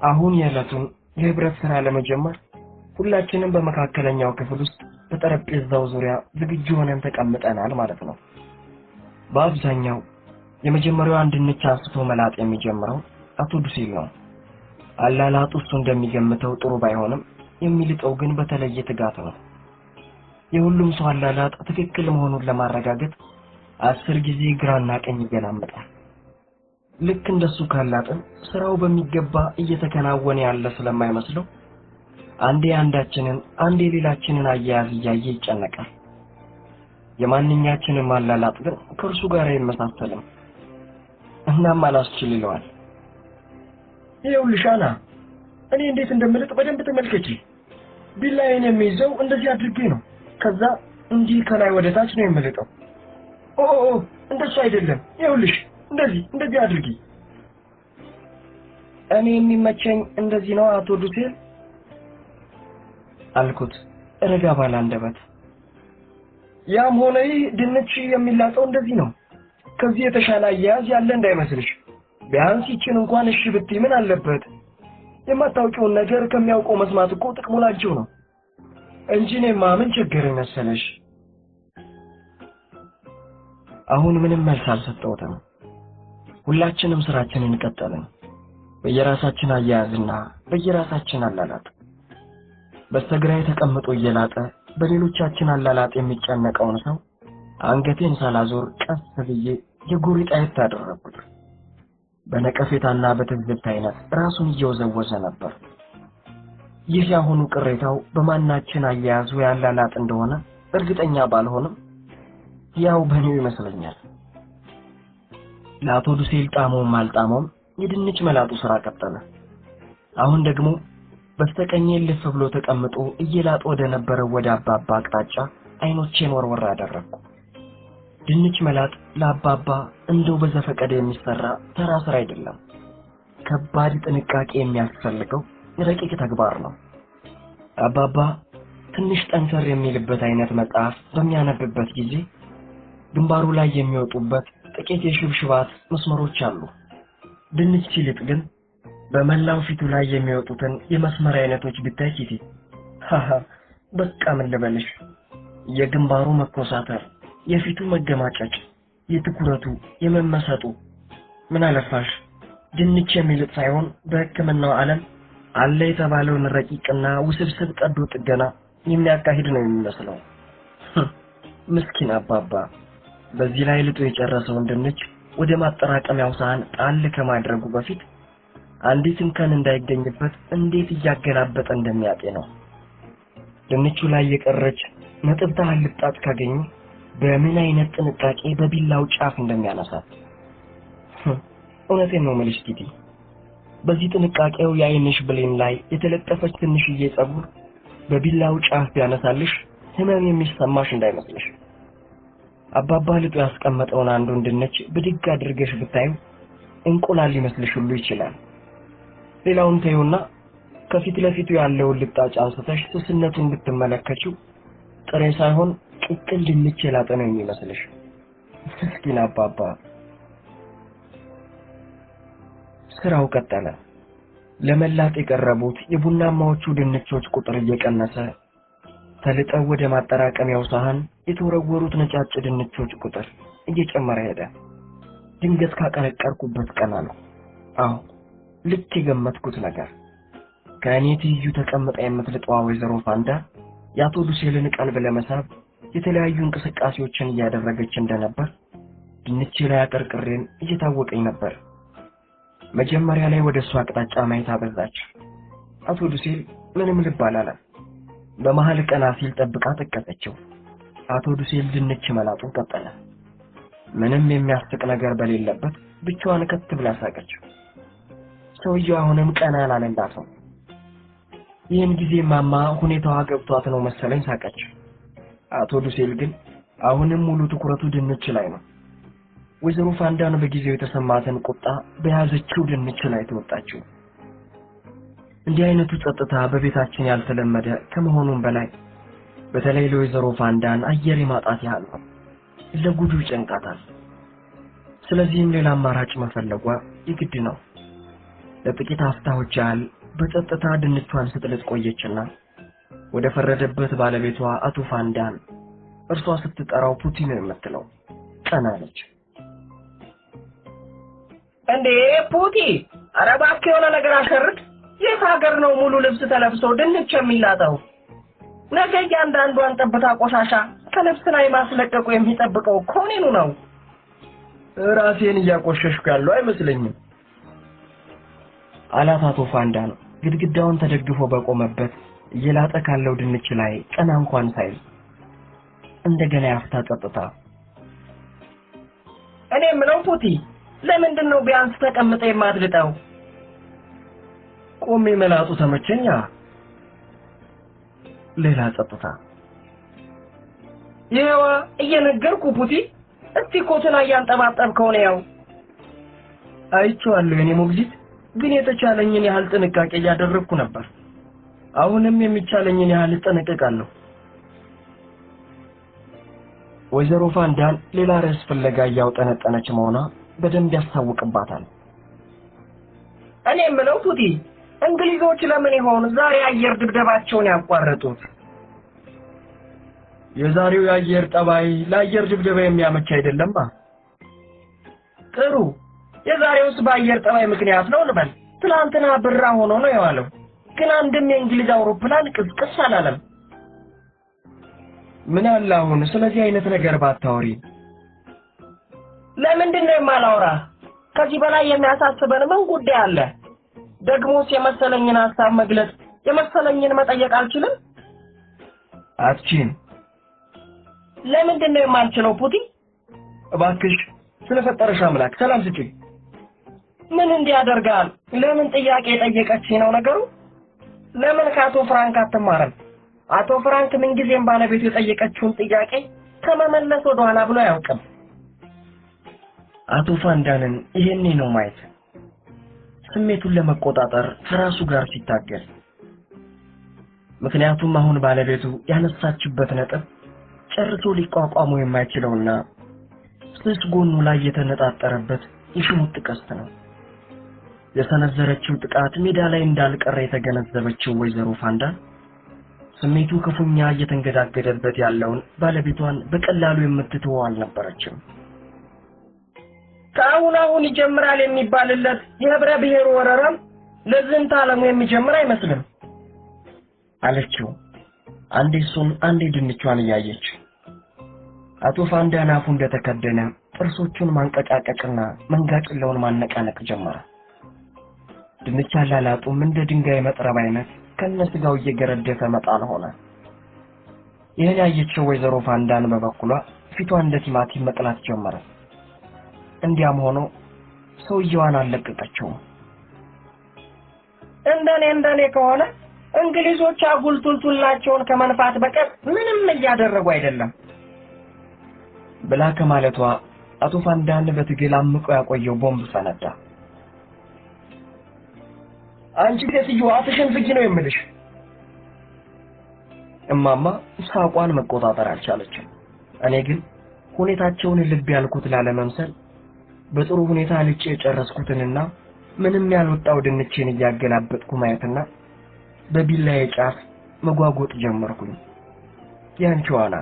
አሁን የዕለቱን የህብረት ስራ ለመጀመር ሁላችንም በመካከለኛው ክፍል ውስጥ በጠረጴዛው ዙሪያ ዝግጁ ሆነን ተቀምጠናል ማለት ነው። በአብዛኛው የመጀመሪያው ድንች አንስቶ መላጥ የሚጀምረው አቶ ዱሴል ነው። አላላጡ እሱ እንደሚገምተው ጥሩ ባይሆንም የሚልጠው ግን በተለየ ትጋት ነው። የሁሉም ሰው አላላጥ ትክክል መሆኑን ለማረጋገጥ 10 ጊዜ ግራና ቀኝ ይገላምጣል። ልክ እንደሱ ካላጥን ስራው በሚገባ እየተከናወነ ያለ ስለማይመስለው አንዴ አንዳችንን አንዴ ሌላችንን አያያዝ እያየ ይጨነቃል። የማንኛችንም አላላጥ ግን ከእርሱ ጋር አይመሳሰልም። እናም አላስችል ይለዋል። ይኸውልሽ አና፣ እኔ እንዴት እንደምልጥ በደንብ ተመልከቺ። ቢላዬን የሚይዘው እንደዚህ አድርጌ ነው። ከዛ እንዲህ ከላይ ወደ ታች ነው የምልጠው። ኦ እንደሱ አይደለም። ይኸውልሽ እንደዚህ አድርጊ። እኔ የሚመቸኝ እንደዚህ ነው አቶ ዱሴል አልኩት ረጋ ባለ አንደበት። ያም ሆነ ይህ ድንች የሚላጠው እንደዚህ ነው። ከዚህ የተሻለ አያያዝ ያለ እንዳይመስልሽ። ቢያንስ ይችን እንኳን እሺ ብትይ ምን አለበት? የማታውቂውን ነገር ከሚያውቀው መስማት እኮ ጥቅሙ ላንቺው ነው እንጂ እኔማ ምን ቸገረኝ መሰለሽ። አሁን ምንም መልስ አልሰጠሁትም። ሁላችንም ስራችንን ቀጠልን፣ በየራሳችን አያያዝና በየራሳችን አላላጥ። በስተግራዬ ተቀምጦ እየላጠ በሌሎቻችን አላላጥ የሚጨነቀውን ሰው አንገቴን ሳላዞር ቀስ ብዬ የጎሪጥ አየት አደረኩት። በነቀፌታና በትዝብት አይነት ራሱን እየወዘወዘ ነበር። ይህ ያሁኑ ቅሬታው በማናችን አያያዙ ያላላጥ እንደሆነ እርግጠኛ ባልሆንም ያው በኔው ይመስለኛል። ለአቶ ዱሴል ጣሞም አልጣሞም የድንች መላጡ ስራ ቀጠለ። አሁን ደግሞ በስተቀኝ ልፍ ብሎ ተቀምጦ እየላጠ ወደ ነበረው ወደ አባባ አቅጣጫ አይኖቼን ወርወር አደረኩ። ድንች መላጥ ለአባባ እንደው በዘፈቀደ የሚሰራ ተራ ስራ አይደለም። ከባድ ጥንቃቄ የሚያስፈልገው ረቂቅ ተግባር ነው። አባባ ትንሽ ጠንከር የሚልበት አይነት መጽሐፍ በሚያነብበት ጊዜ ግንባሩ ላይ የሚወጡበት ጥቂት የሽብሽባት መስመሮች አሉ። ድንች ሲልጥ ግን በመላው ፊቱ ላይ የሚወጡትን የመስመር አይነቶች ብታይኪቲ በቃ ምን ልበልሽ፣ የግንባሩ መኮሳተር፣ የፊቱ መገማጨጭ፣ የትኩረቱ የመመሰጡ ምን አለፋሽ ድንች የሚልጥ ሳይሆን በሕክምናው ዓለም አለ የተባለውን ረቂቅና ውስብስብ ቀዶ ጥገና የሚያካሂድ ነው የሚመስለው። ምስኪን አባባ በዚህ ላይ ልጦ የጨረሰውን ድንች ወደ ማጠራቀሚያው ሳህን ጣል ከማድረጉ በፊት አንዲት እንከን እንዳይገኝበት እንዴት እያገላበጠ እንደሚያጤነው። ድንቹ ላይ የቀረች ነጥብ ታህል ልጣጭ ካገኘ በምን አይነት ጥንቃቄ በቢላው ጫፍ እንደሚያነሳት። እውነቴን ነው የምልሽ ቲቲ፣ በዚህ ጥንቃቄው የአይንሽ ብሌን ላይ የተለጠፈች ትንሽዬ ጸጉር በቢላው ጫፍ ቢያነሳልሽ ህመም የሚሰማሽ እንዳይመስልሽ። አባባ ልጦ ያስቀመጠውን አንዱን ድንች ብድግ አድርገሽ ብታዩ እንቁላል ሊመስልሽ ሁሉ ይችላል። ሌላውን ተይውና ከፊት ለፊቱ ያለውን ልጣጭ አንስተሽ ስስነቱን ብትመለከቺው ጥሬ ሳይሆን ቅቅል ድንች የላጠ ነው የሚመስልሽ። ምስኪን አባባ። ስራው ቀጠለ። ለመላጥ የቀረቡት የቡናማዎቹ ድንቾች ቁጥር እየቀነሰ ተልጠው ወደ ማጠራቀሚያው ሳህን የተወረወሩት ነጫጭ ድንቾች ቁጥር እየጨመረ ሄደ። ድንገት ካቀረቀርኩበት ቀና ነው። አዎ ልክ የገመትኩት ነገር። ከእኔ ትይዩ ተቀምጣ የምትልጠዋ ወይዘሮ ፋንዳ የአቶ ዱሴልን ቀልብ ለመሳብ የተለያዩ እንቅስቃሴዎችን እያደረገች እንደነበር ድንች ላይ አቀርቅሬን እየታወቀኝ ነበር። መጀመሪያ ላይ ወደ እሷ አቅጣጫ ማየት አበዛች። አቶ ዱሴል ምንም ልብ አላለም። በመሃል ቀና ሲል ጠብቃ ተቀጠችው። አቶ ዱሴል ድንች መላጡን ቀጠለ። ምንም የሚያስቅ ነገር በሌለበት ብቻዋን ከት ብላ ሳቀች። ሰውየው አሁንም ቀና አላለላትም። ይህን ጊዜ ማማ ሁኔታዋ ገብቷት ነው መሰለኝ ሳቀች። አቶ ዱሴል ግን አሁንም ሙሉ ትኩረቱ ድንች ላይ ነው። ወይዘሮ ፋንዳን በጊዜው የተሰማትን ቁጣ በያዘችው ድንች ላይ ተወጣችው። እንዲህ አይነቱ ጸጥታ በቤታችን ያልተለመደ ከመሆኑም በላይ በተለይ ለወይዘሮ ፋንዳን አየር የማጣት ያህል ነው። ለጉዱ ይጨንቃታል። ስለዚህም ሌላ አማራጭ መፈለጓ የግድ ነው። ለጥቂት አፍታዎች ያህል በጸጥታ ድንቿን ስትልጥ ቆየችና ወደ ፈረደበት ባለቤቷ አቶ ፋንዳን እርሷ ስትጠራው ፑቲን የምትለው ቀናለች። እንዴ ፑቲ፣ ኧረ እባክህ የሆነ ነገር አሸርድ። የት ሀገር ነው ሙሉ ልብስ ተለብሶ ድንች የሚላጠው? ነገ እያንዳንዷን ጠብታ ቆሻሻ ከልብስ ላይ ማስለቀቁ የሚጠብቀው ኮኔኑ ነው። ራሴን እያቆሸሽኩ ያለው አይመስለኝም አላት አቶ ፋንዳን ግድግዳውን ተደግፎ በቆመበት እየላጠ ካለው ድንች ላይ ቀና እንኳን ሳይል። እንደገና ያፍታ ጸጥታ። እኔ ምነው ፑቲ፣ ለምንድን ነው ቢያንስ ተቀምጠ የማትልጠው? ቆሜ መላጡ ተመቸኛ። ሌላ ጸጥታ። ይሄዋ እየነገርኩ ፑቲ፣ እስቲ ኮቱን አያንጠባጠብከው ነው ያው። አይቼዋለሁ የኔ ሞግዚት፣ ግን የተቻለኝን ያህል ጥንቃቄ እያደረግኩ ነበር። አሁንም የሚቻለኝን ያህል እጠነቀቃለሁ። ወይዘሮ ፋንዳን ሌላ ርዕስ ፍለጋ እያውጠነጠነች መሆኗ በደንብ ያስታውቅባታል። እኔ የምለው ፑቲ፣ እንግሊዞች ለምን ይሆን ዛሬ አየር ድብደባቸውን ያቋረጡት? የዛሬው የአየር ጠባይ ለአየር ድብደባ የሚያመች አይደለማ። ጥሩ፣ የዛሬውስ በአየር ጠባይ ምክንያት ነው ልበል። ትናንትና ብራ ሆኖ ነው የዋለው፣ ግን አንድም የእንግሊዝ አውሮፕላን ቅስቅስ አላለም። ምን አለ አሁን ስለዚህ አይነት ነገር ባታወሪ? ለምንድን ነው የማላወራ? ከዚህ በላይ የሚያሳስበን ምን ጉዳይ አለ? ደግሞስ የመሰለኝን ሐሳብ መግለጽ የመሰለኝን መጠየቅ አልችልም? አትችይም። ለምንድን ነው የማልችለው ፑቲ? እባክሽ ስለፈጠረሽ አምላክ ሰላም ስጪኝ። ምን እንዲያደርጋል? ለምን ጥያቄ ጠየቀችኝ ነው ነገሩ? ለምን ከአቶ ፍራንክ አትማረም? አቶ ፍራንክ ምንጊዜም ባለቤቱ የጠየቀችውን ጥያቄ ከመመለስ ወደ ኋላ ብሎ አያውቅም። አቶ ፋንዳንን ይሄኔ ነው ማየት፣ ስሜቱን ለመቆጣጠር ከራሱ ጋር ሲታገል። ምክንያቱም አሁን ባለቤቱ ያነሳችበት ነጥብ ጨርሶ ሊቋቋመው የማይችለውና ስስ ጎኑ ላይ የተነጣጠረበት የሽሙጥ ቀስት ነው። የሰነዘረችው ጥቃት ሜዳ ላይ እንዳልቀረ የተገነዘበችው ወይዘሮ ፋንዳን ስሜቱ ክፉኛ እየተንገዳገደበት ያለውን ባለቤቷን በቀላሉ የምትተወው አልነበረችም። ከአሁን ይጀምራል የሚባልለት የህብረ ብሔሩ ወረራም ለዝንተ ዓለሙ የሚጀምር አይመስልም አለችው። አንዴ እሱን አንዴ ድንቿን እያየች። አቶ ፋንዳን አፉ እንደተከደነ ጥርሶቹን ማንቀጫቀጭና መንጋጭለውን ማነቃነቅ ጀመረ። ድንች አላላጡም እንደ ድንጋይ መጥረብ አይነት ከነስጋው እየገረደፈ መጣል ሆነ። ይህን ያየችው ወይዘሮ ፋንዳን በበኩሏ ፊቷ እንደ ቲማቲም መጥላት ጀመረ። እንዲያም ሆኖ ሰውየዋን አልለቀቀችውም። እንደኔ ከሆነ እንግሊዞች አጉል ቱልቱላቸውን ከመንፋት በቀር ምንም እያደረጉ አይደለም ብላ ከማለቷ አቶ ፋንዳን በትግል አምቆ ያቆየው ቦምብ ፈነዳ። አንቺ ሴትዮ አፍሽን ዝጊ ነው የምልሽ። እማማ ሳቋን መቆጣጠር አልቻለችም። እኔ ግን ሁኔታቸውን ልብ ያልኩት ላለመምሰል በጥሩ ሁኔታ ልጬ የጨረስኩትንና ምንም ያልወጣው ድንቼን እያገላበጥኩ ማየትና በቢላዬ ጫፍ መጓጎጥ ጀመርኩኝ። ያንቺዋና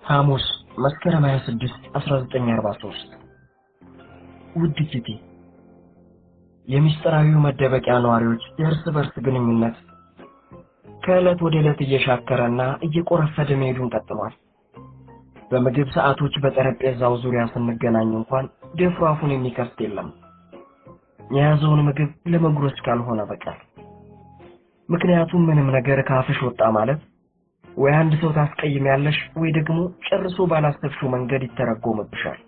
ሐሙስ መስከረም 26 1943 ውድ ኪቲ፣ የሚስጥራዊው መደበቂያ ነዋሪዎች የእርስ በርስ ግንኙነት ከዕለት ወደ ዕለት እየሻከረና እየቆረፈደ መሄዱን ቀጥሏል። በምግብ ሰዓቶች በጠረጴዛው ዙሪያ ስንገናኝ እንኳን ደፍሮ አፉን የሚከፍት የለም የያዘውን ምግብ ለመጉረስ ካልሆነ በቀር። ምክንያቱም ምንም ነገር ካፍሽ ወጣ ማለት ወይ አንድ ሰው ታስቀይሚያለሽ ወይ ደግሞ ጨርሶ ባላሰብሽው መንገድ ይተረጎምብሻል።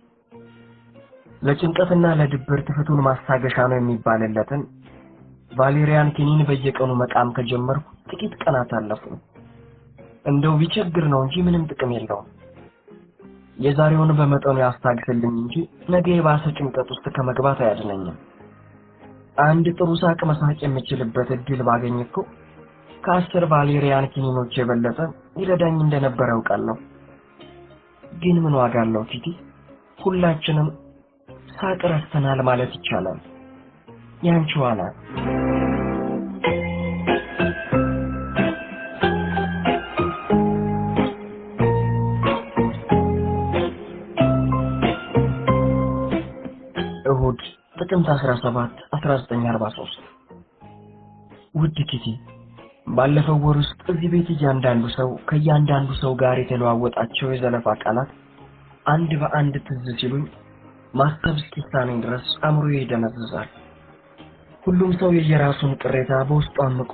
ለጭንቀትና ለድብርት ፍቱን ማስታገሻ ነው የሚባልለትን ቫሌሪያን ኪኒን በየቀኑ መቃም ከጀመርኩ ጥቂት ቀናት አለፉ። እንደው ቢቸግር ነው እንጂ ምንም ጥቅም የለውም። የዛሬውን በመጠኑ ያስታግስልኝ እንጂ ነገ የባሰ ጭንቀት ውስጥ ከመግባት አያድነኝም። አንድ ጥሩ ሳቅ መሳቅ የምችልበት እድል ባገኝ እኮ ከ10 ቫሌሪያን ኪኒኖች የበለጠ ይረዳኝ እንደነበረ አውቃለሁ። ግን ምን ዋጋ አለው ኪቲ? ሁላችንም ሳቅ ረስተናል ማለት ይቻላል። ያንቺ ዋና እሁድ ጥቅምት 17 1943 ውድ ኪቲ፣ ባለፈው ወር ውስጥ እዚህ ቤት እያንዳንዱ ሰው ከእያንዳንዱ ሰው ጋር የተለዋወጣቸው የዘለፋ ቃላት አንድ በአንድ ትዝ ሲሉኝ ማሰብ እስኪሳነኝ ድረስ አእምሮዬ ይደነዝዛል። ሁሉም ሰው የየራሱን ቅሬታ በውስጡ አምቆ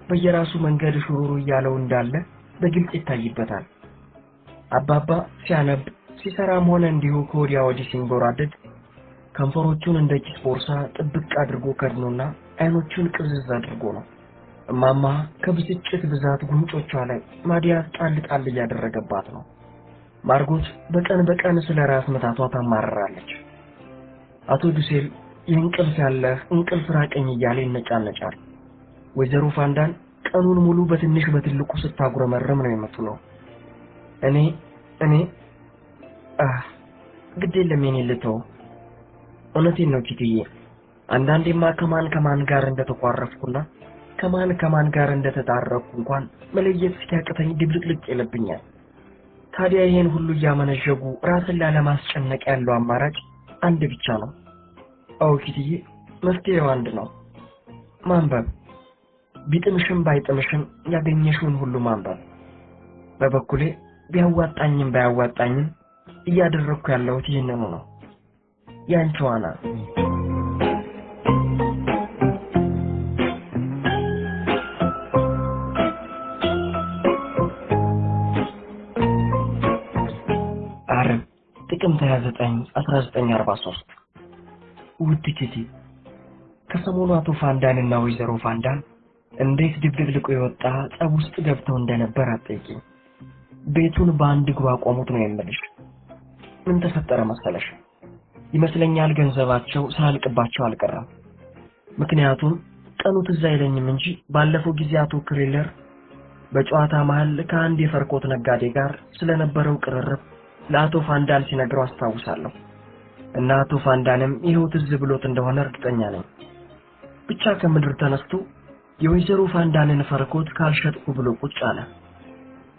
በየራሱ መንገድ ሹሩሩ እያለው እንዳለ በግልጽ ይታይበታል። አባባ ሲያነብ ሲሰራም ሆነ እንዲሁ ከወዲያ ወዲህ ሲንጎራደድ ከንፈሮቹን እንደ ኪስ ቦርሳ ጥብቅ አድርጎ ከድኖና አይኖቹን ቅዝዝ አድርጎ ነው። እማማ ከብስጭት ብዛት ጉንጮቿ ላይ ማዲያት ጣል ጣል እያደረገባት ነው። ማርጎት በቀን በቀን ስለ ራስ መታቷ ታማርራለች። አቶ ዱሴል የእንቅልፍ ያለህ እንቅልፍ ራቀኝ እያለ ይነጫነጫል። ወይዘሮ ፋንዳን ቀኑን ሙሉ በትንሽ በትልቁ ስታጉረመረም ነው የምትውለው። እኔ ግድ የለም የኔ ልተው። እውነቴን ነው ኪትዬ፣ አንዳንዴማ ከማን ጋር እንደተቋረፍኩና ከማን ጋር እንደተጣረቅኩ እንኳን መለየት እስኪያቅተኝ ድብልቅልቅ ይለብኛል። ታዲያ ይሄን ሁሉ እያመነዠጉ ራስን ላለማስጨነቅ ያለው አማራጭ አንድ ብቻ ነው። አዎ ኪትዬ፣ መፍትሄው አንድ ነው፣ ማንበብ። ቢጥምሽም ባይጥምሽም ያገኘሽውን ሁሉ ማንበብ። በበኩሌ ቢያዋጣኝም ባያዋጣኝም እያደረግኩ ያለሁት ይህንኑ ነው። ያንቺ ዋና ዓርብ ጥቅምት 29 1943 ውድ ኪቲ፣ ከሰሞኑ አቶ ፋንዳንና ወይዘሮ ፋንዳን እንዴት ድብልቅልቁ የወጣ ጸብ ውስጥ ገብተው እንደነበር አትጠይቂኝ። ቤቱን በአንድ እግሩ አቆሙት ነው የምልሽ። ምን ተፈጠረ መሰለሽ? ይመስለኛል ገንዘባቸው ሳያልቅባቸው አልቀረም። ምክንያቱም ቀኑ ትዝ አይለኝም እንጂ ባለፈው ጊዜ አቶ ክሬለር በጨዋታ መሃል ከአንድ የፈርኮት ነጋዴ ጋር ስለነበረው ቅርርብ ለአቶ ፋንዳን ሲነግረው አስታውሳለሁ። እና አቶ ፋንዳንም ይሄው ትዝ ብሎት እንደሆነ እርግጠኛ ነኝ። ብቻ ከምድር ተነስቶ የወይዘሮ ፋንዳንን ፈርኮት ካልሸጥኩ ብሎ ቁጭ አለ።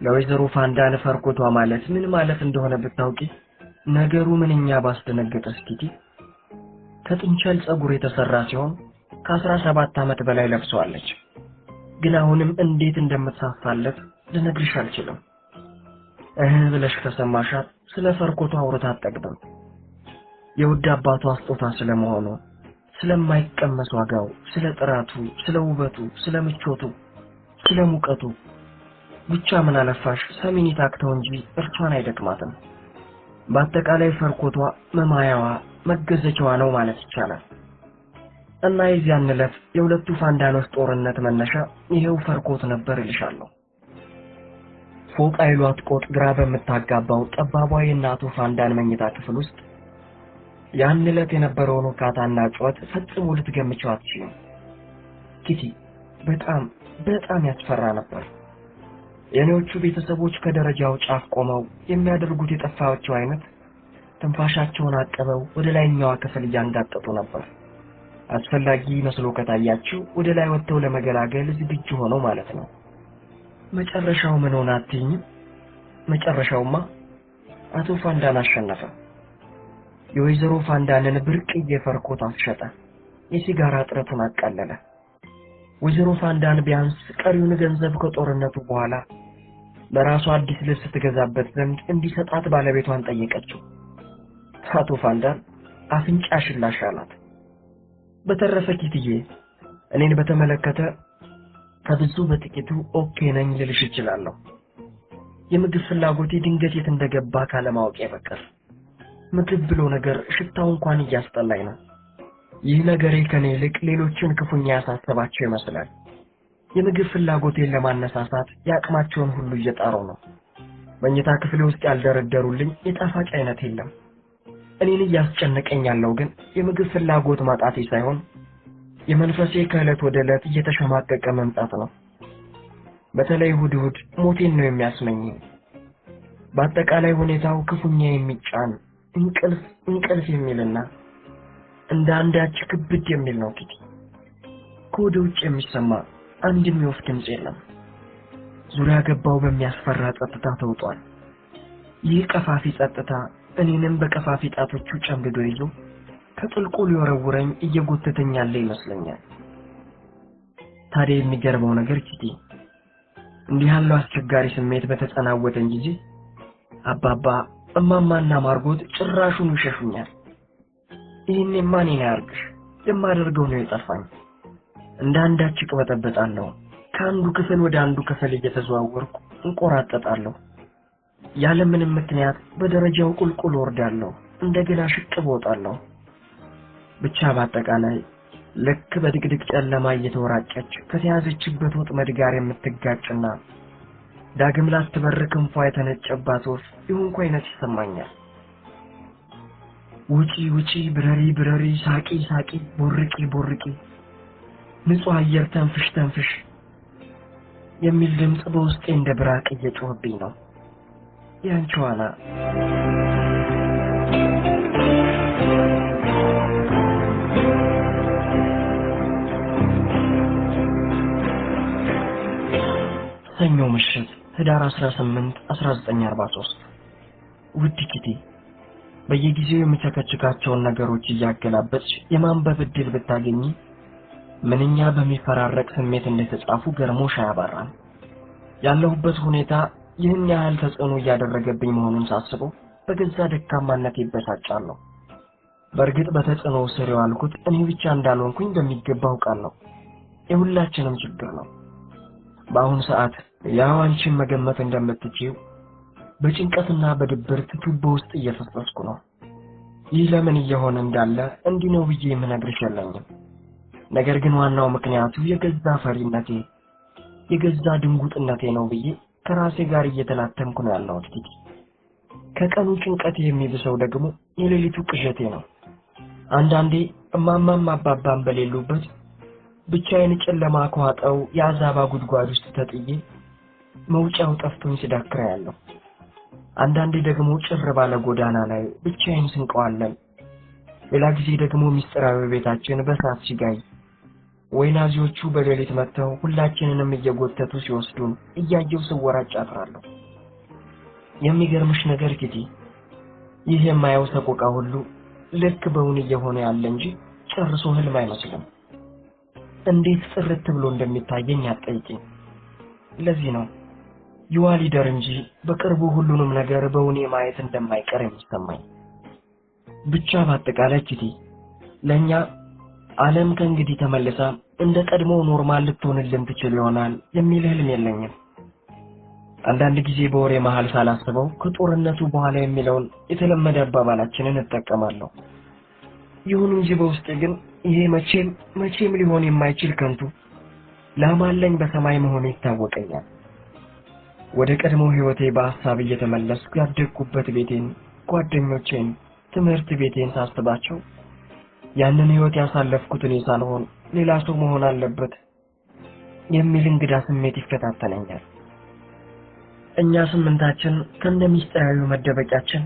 ለወይዘሮ ፋንዳን ፈርኮቷ ማለት ምን ማለት እንደሆነ ብታውቂ ነገሩ ምንኛ ባስደነገጠሽ ኪቲ። ከጥንቸል ጸጉር የተሰራ ሲሆን ከ17 ዓመት በላይ ለብሰዋለች። ግን አሁንም እንዴት እንደምትሳፋለት ልነግርሽ አልችልም። ብለሽ ከሰማሻት ስለ ፈርኮቷ አውርታ አትጠግብም። የውድ አባቷ ስጦታ ስለመሆኑ፣ ስለማይቀመስ ዋጋው፣ ስለ ጥራቱ፣ ስለ ውበቱ፣ ስለ ምቾቱ፣ ስለ ሙቀቱ ብቻ ምን አለፋሽ ሰሚኒ ታክተው እንጂ እርሷን አይደክማትም። በአጠቃላይ ፈርኮቷ መማያዋ መገዘቻዋ ነው ማለት ይቻላል። እና የዚያን ዕለት የሁለቱ ፋንዳኖች ጦርነት መነሻ ይሄው ፈርኮት ነበር እልሻለሁ። ፎቅ አይሏት ቆጥ ግራ በምታጋባው ጠባቧ የእናቱ ፋንዳን መኝታ ክፍል ውስጥ ያን ዕለት የነበረውን ውካታና ጩኸት ፈጽሞ ልትገምቺው አትችይም ኪቲ። በጣም ያስፈራ ነበር። የኔዎቹ ቤተሰቦች ከደረጃው ጫፍ ቆመው የሚያደርጉት የጠፋቸው አይነት ትንፋሻቸውን አቀበው ወደ ላይኛዋ ክፍል እያንጋጠጡ ነበር። አስፈላጊ መስሎ ከታያቸው ወደ ላይ ወጥተው ለመገላገል ዝግጁ ሆነው ማለት ነው። መጨረሻው ምን ሆነ አትይኝም? መጨረሻውማ አቶ ፋንዳን አሸነፈ። የወይዘሮ ፋንዳንን ብርቅዬ ፈርኮት አስሸጠ። የሲጋራ ጥረቱን አቃለለ። ወይዘሮ ፋንዳን ቢያንስ ቀሪውን ገንዘብ ከጦርነቱ በኋላ ለራሷ አዲስ ልብስ ትገዛበት ዘንድ እንዲሰጣት ባለቤቷን ጠየቀችው። አቶ ፋንዳን አፍንጫ ሽላሽ አላት። በተረፈ ኪትዬ፣ እኔን በተመለከተ ከብዙ በጥቂቱ ኦኬ ነኝ ልልሽ እችላለሁ። የምግብ ፍላጎቴ ድንገት የት እንደገባ ካለማወቅ በቀር ምግብ ብሎ ነገር ሽታው እንኳን እያስጠላኝ ነው። ይህ ነገሬ ከኔ ይልቅ ሌሎችን ክፉኛ ያሳሰባቸው ይመስላል። የምግብ ፍላጎቴን ለማነሳሳት ያቅማቸውን ሁሉ እየጣሩ ነው። መኝታ ክፍሌ ውስጥ ያልደረደሩልኝ የጣፋጭ አይነት የለም። እኔን እያስጨነቀኝ ያለው ግን የምግብ ፍላጎት ማጣቴ ሳይሆን የመንፈሴ ከዕለት ወደ ዕለት እየተሸማቀቀ መምጣት ነው። በተለይ እሑድ ሞቴን ነው የሚያስመኘኝ። በአጠቃላይ ሁኔታው ክፉኛ የሚጫን እንቅልፍ የሚልና እንደ አንዳች ክብድ የሚል ነው። ኪቲ ከወደ ውጭ የሚሰማ አንድም የወፍ ድምፅ የለም። ዙሪያ ገባው በሚያስፈራ ጸጥታ ተውጧል። ይህ ቀፋፊ ጸጥታ እኔንም በቀፋፊ ጣቶቹ ጨምድዶ ይዞ ከጥልቁ ሊወረውረኝ እየጎተተኝ ያለ ይመስለኛል። ታዲያ የሚገርመው ነገር ኪቲ እንዲህ ያለው አስቸጋሪ ስሜት በተጸናወተኝ ጊዜ አባባ እማማና ማርጎት ጭራሹን ይሸሹኛል። ይህኔ ማን ያርግሽ? የማደርገው ነው የጠፋኝ። እንደ አንዳች እቅበጠበጣለሁ። ከአንዱ ክፍል ወደ አንዱ ክፍል እየተዘዋወርኩ እንቆራጠጣለሁ። ያለ ምንም ምክንያት በደረጃው ቁልቁል ወርዳለሁ፣ እንደገና ሽቅብ ወጣለሁ። ብቻ በአጠቃላይ ልክ በድቅድቅ ጨለማ እየተወራጨች ከተያዘችበት ወጥመድ ጋር የምትጋጭና ዳግም ላትበር ክንፏ የተነጨባት ወፍ የሆንኩ አይነት ይሰማኛል። ውጪ ብረሪ ሳቂ ቦርቂ ንጹህ አየር ተንፍሽ የሚል ድምጽ በውስጤ እንደ ብራቅ እየጮህብኝ ነው። ያንቺ ዋና ሰኞ ምሽት ህዳር 18 1943 ውድ ኪቲ በየጊዜው የምቸከችካቸውን ነገሮች እያገላበጥሽ የማንበብ ዕድል ብታገኚ ምንኛ በሚፈራረቅ ስሜት እንደተጻፉ ገርሞሽ አያባራም። ያለሁበት ሁኔታ ይህን ያህል ተጽዕኖ እያደረገብኝ መሆኑን ሳስበው በገዛ ደካማነቴ ይበሳጫለሁ። በእርግጥ በተጽዕኖ ስር የዋልኩት እኔ ብቻ እንዳልሆንኩኝ በሚገባ አውቃለሁ። የሁላችንም ችግር ነው። በአሁኑ ሰዓት ያው አንቺን መገመት እንደምትችይው በጭንቀትና በድብርት ቱቦ ውስጥ እየፈሰስኩ ነው። ይህ ለምን እየሆነ እንዳለ እንዲህ ነው ብዬ የምነግርሽ የለኝም። ነገር ግን ዋናው ምክንያቱ የገዛ ፈሪነቴ የገዛ ድንጉጥነቴ ነው ብዬ ከራሴ ጋር እየተላተምኩ ነው ያለሁት። ኪቲ ከቀኑ ጭንቀት የሚብሰው ደግሞ የሌሊቱ ቅዠቴ ነው። አንዳንዴ እማማም አባባም በሌሉበት ብቻዬን ጨለማ ከዋጠው የአዛባ ጉድጓድ ውስጥ ተጥዬ መውጫው ጠፍቶኝ ስዳክራ ያለው። አንዳንዴ ደግሞ ጭር ባለ ጎዳና ላይ ብቻዬን ስንቀዋለን። ሌላ ጊዜ ደግሞ ሚስጥራዊ ቤታችን በሳት ሲጋይ ወይ ናዚዎቹ በሌሊት መጥተው ሁላችንንም እየጎተቱ ሲወስዱን እያየው ስወራጭ አጥራለሁ። የሚገርምሽ ነገር ኪቲ ይህ የማየው ሰቆቃ ሁሉ ልክ በእውን እየሆነ ያለ እንጂ ጨርሶ ህልም አይመስልም። እንዴት ጽርት ብሎ እንደሚታየኝ አትጠይቂኝ። ለዚህ ነው ይዋሊደር እንጂ በቅርቡ ሁሉንም ነገር በእውኔ ማየት እንደማይቀር የሚሰማኝ። ብቻ በአጠቃላይ ኪቲ ለኛ ዓለም ከእንግዲህ ተመልሳ እንደ ቀድሞ ኖርማል ልትሆንልን ትችል ይሆናል የሚል ህልም የለኝም። አንዳንድ ጊዜ በወሬ መሃል ሳላስበው ከጦርነቱ በኋላ የሚለውን የተለመደ አባባላችንን እጠቀማለሁ። ይሁን እንጂ በውስጤ ግን ይሄ መቼም ሊሆን የማይችል ከንቱ ላማለኝ በሰማይ መሆኑ ይታወቀኛል። ወደ ቀድሞ ህይወቴ በሐሳብ እየተመለስኩ ያደግኩበት ቤቴን፣ ጓደኞቼን፣ ትምህርት ቤቴን ሳስባቸው ያንን ህይወት ያሳለፍኩት እኔ ሳልሆን ሌላ ሰው መሆን አለበት የሚል እንግዳ ስሜት ይፈታተነኛል። እኛ ስምንታችን ከነሚስጥራዊ መደበቂያችን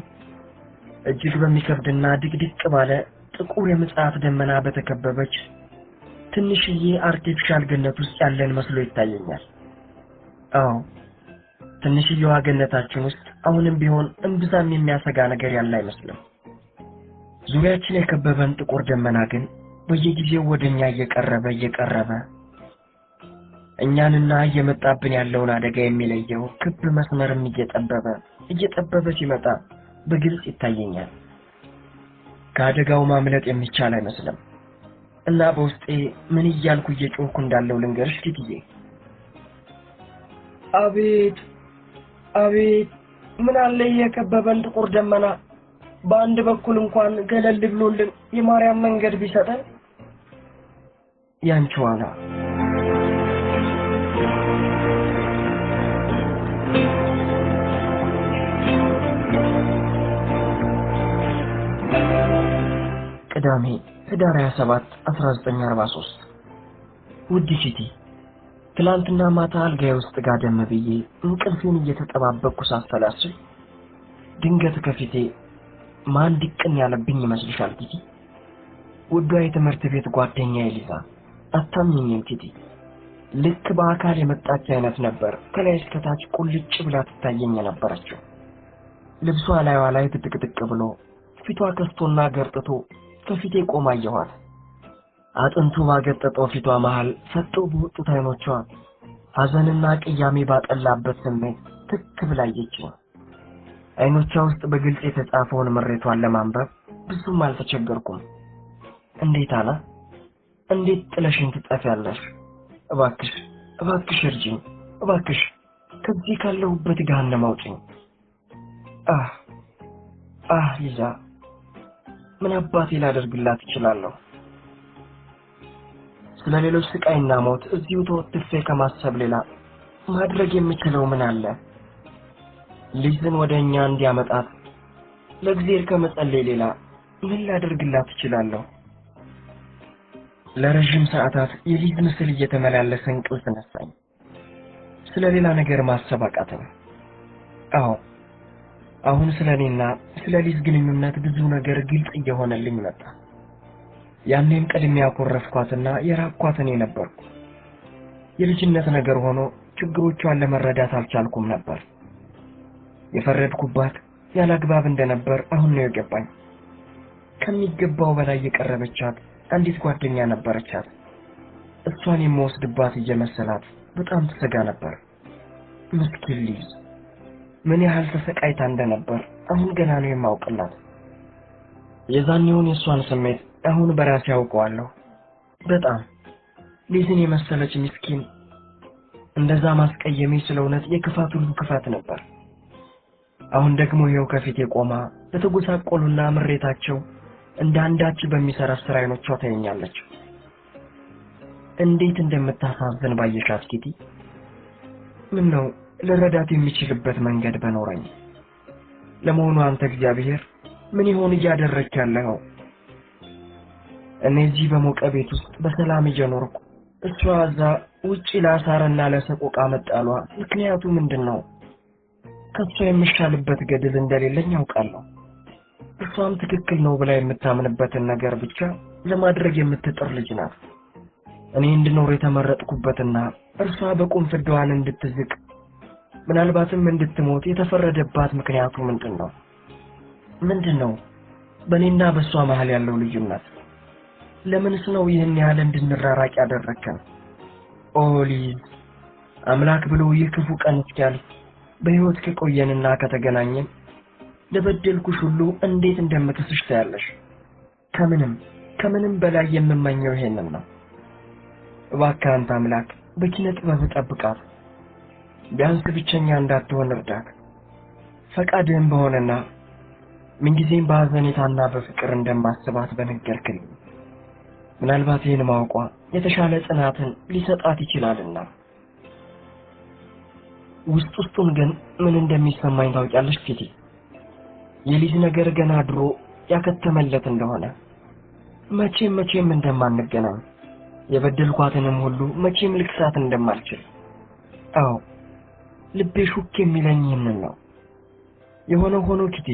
እጅግ በሚከብድና ድቅድቅ ባለ ጥቁር የምጽአት ደመና በተከበበች ትንሽዬ አርቲፊሻል ገነት ውስጥ ያለን መስሎ ይታየኛል። አዎ ትንሽዬዋ ገነታችን ውስጥ አሁንም ቢሆን እምብዛም የሚያሰጋ ነገር ያለ አይመስልም። ዙሪያችን የከበበን ጥቁር ደመና ግን በየጊዜው ወደኛ እየቀረበ እኛንና እየመጣብን ያለውን አደጋ የሚለየው ክብ መስመርም እየጠበበ ሲመጣ በግልጽ ይታየኛል። ከአደጋው ማምለጥ የሚቻል አይመስልም እና በውስጤ ምን እያልኩ እየጮህኩ እንዳለው ልንገርሽ ኪቲዬ። አቤት ምን አለ የከበበን ጥቁር ደመና በአንድ በኩል እንኳን ገለል ብሎልን የማርያም መንገድ ቢሰጠን ያንቺ ዋና ቅዳሜ ህዳር 27 1943 ውድ ፊቲ ትላንትና ማታ አልጋዬ ውስጥ ጋደም ብዬ እንቅልፌን እየተጠባበቅኩ ሳሰላስል ድንገት ከፊቴ ማን ዲቅን ያለብኝ ይመስልሻል ፊቲ? ውዷ የትምህርት ቤት ጓደኛዬ ሊዛ አታምኚኝም ፊቲ? ልክ በአካል የመጣች አይነት ነበር ከላይ እስከ ታች ቁልጭ ብላ ትታየኝ የነበረችው። ልብሷ ላይዋ ላይ ትጥቅጥቅ ብሎ ፊቷ ከስቶና ገርጥቶ ከፊቴ ቆማ አየኋት። አጥንቱ ባገጠጠው ፊቷ መሃል ፈጦ በወጡት አይኖቿ ሐዘንና ቅያሜ ባጠላበት ስሜት ትክ ብላ አየችኝ። አይኖቿ ውስጥ በግልጽ የተጻፈውን ምሬቷን ለማንበብ ብዙም አልተቸገርኩም። እንዴት አና እንዴት ጥለሽኝ ትጠፊያለሽ? እባክሽ እባክሽ እርጂኝ፣ እባክሽ ከዚህ ካለሁበት ገሃነም አውጪኝ። ሊዛ ምን አባቴ ላደርግላት እችላለሁ? ስለሌሎች ስቃይና ሞት እዚሁ ተወጥፌ ከማሰብ ሌላ ማድረግ የምችለው ምን አለ? ልጅን ወደኛ እንዲያመጣት ለእግዚአብሔር ከመጸለይ ሌላ ምን ላደርግላት እችላለሁ? ለረጅም ሰዓታት የሊዝ ምስል እየተመላለሰ እንቅልፍ ነሳኝ። ስለሌላ ነገር ማሰብ አቃተኝ። አሁን ስለኔና ስለ ሊዝ ግንኙነት ብዙ ነገር ግልጽ እየሆነልኝ መጣ። ያኔም ቀድሜ ያኮረፍኳትና የራቅኳት እኔ ነበርኩ። የልጅነት ነገር ሆኖ ችግሮቿን ለመረዳት አልቻልኩም ነበር። የፈረድኩባት ያላግባብ እንደነበር አሁን ነው የገባኝ። ከሚገባው በላይ የቀረበቻት አንዲት ጓደኛ ነበረቻት። እሷን የምወስድባት እየመሰላት በጣም ትሰጋ ነበር። ምስኪን ሊዝ ምን ያህል ተሰቃይታ እንደነበር አሁን ገና ነው የማውቅላት። የዛኔውን የሷን ስሜት አሁን በራሴ ያውቀዋለሁ። በጣም ሊዝን የመሰለች ምስኪን እንደዛ ማስቀየሜ ስለእውነት የክፋት ሁሉ ክፋት ነበር። አሁን ደግሞ ይኸው ከፊቴ ቆማ ለተጎሳቆሉና ምሬታቸው እንደ አንዳች በሚሰራስር አይኖቿ ታየኛለች። እንዴት እንደምታሳዝን ባየሻት ኪቲ። ምን ነው ልረዳት የሚችልበት መንገድ በኖረኝ። ለመሆኑ አንተ እግዚአብሔር ምን ይሆን እያደረክ ያለው? እነዚህ በሞቀ ቤት ውስጥ በሰላም እየኖርኩ እሷ እዛ ውጪ ለአሳርና ለሰቆቃ መጣሏ ምክንያቱ ምንድነው? ከሷ የምሻልበት ገድል እንደሌለኝ ያውቃለሁ። እሷም ትክክል ነው ብላ የምታምንበትን ነገር ብቻ ለማድረግ የምትጥር ልጅ ናት። እኔ እንድኖር የተመረጥኩበትና እርሷ በቁም ፍዳዋን እንድትዝቅ ምናልባትም እንድትሞት የተፈረደባት ምክንያቱ ምንድነው? በእኔና በሷ መሃል ያለው ልዩነት ለምንስ ነው ይህን ያህል እንድንራራቅ ያደረከን? ሊዝ አምላክ ብሎ ይህ ክፉ ቀን እስኪያልፍ በሕይወት ከቆየንና ከተገናኘን ለበደልኩሽ ሁሉ እንዴት እንደምክስሽ ታያለሽ። ከምንም በላይ የምመኘው ይሄንን ነው። እባክህ አንተ አምላክ በኪነ ጥበብ ጠብቃት። ቢያንስ ብቸኛ እንዳትሆን እርዳት። ፈቃድህም በሆነና ምንጊዜም በሐዘኔታና በፍቅር እንደማስባት በነገርክልኝ ምናልባት ይህን ማወቋ የተሻለ ጽናትን ሊሰጣት ይችላልና። ውስጡን ግን ምን እንደሚሰማኝ ታውቂያለሽ ፊቲ? የሊዝ ነገር ገና ድሮ ያከተመለት እንደሆነ መቼም እንደማንገናኝ የበደልኳትንም ሁሉ መቼም ልክሳት እንደማልችል ልቤ ሹክ የሚለኝ ይህንን ነው። የሆነው ሆኖ ኪቲ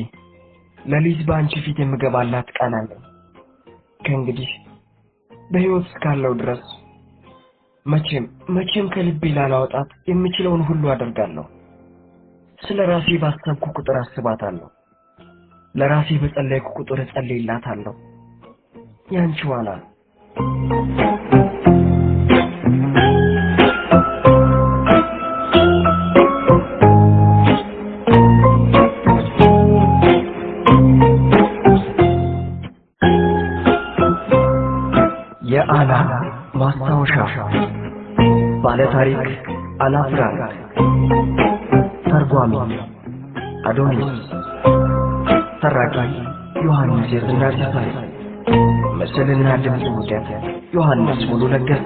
ለሊዝ በአንቺ ፊት የምገባላት ቃል አለኝ። ከእንግዲህ በሕይወት እስካለው ድረስ መቼም ከልቤ ላላወጣት የምችለውን ሁሉ አደርጋለሁ። ስለ ራሴ ባሰብኩ ቁጥር አስባታለሁ። ለራሴ በጸለይኩ ቁጥር እጸልይላታለሁ። ያንቺ ዋና የአና ማስታወሻ ባለ ታሪክ አና ፍራንክ ተርጓሚ አዶኒስ ተራኪ ዮሐንስ የዝና ሲሳይ፣ ምስልና ድምፅ ውደት ዮሐንስ ሙሉ ለገሰ።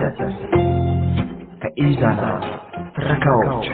ከኢዛና ትረካዎች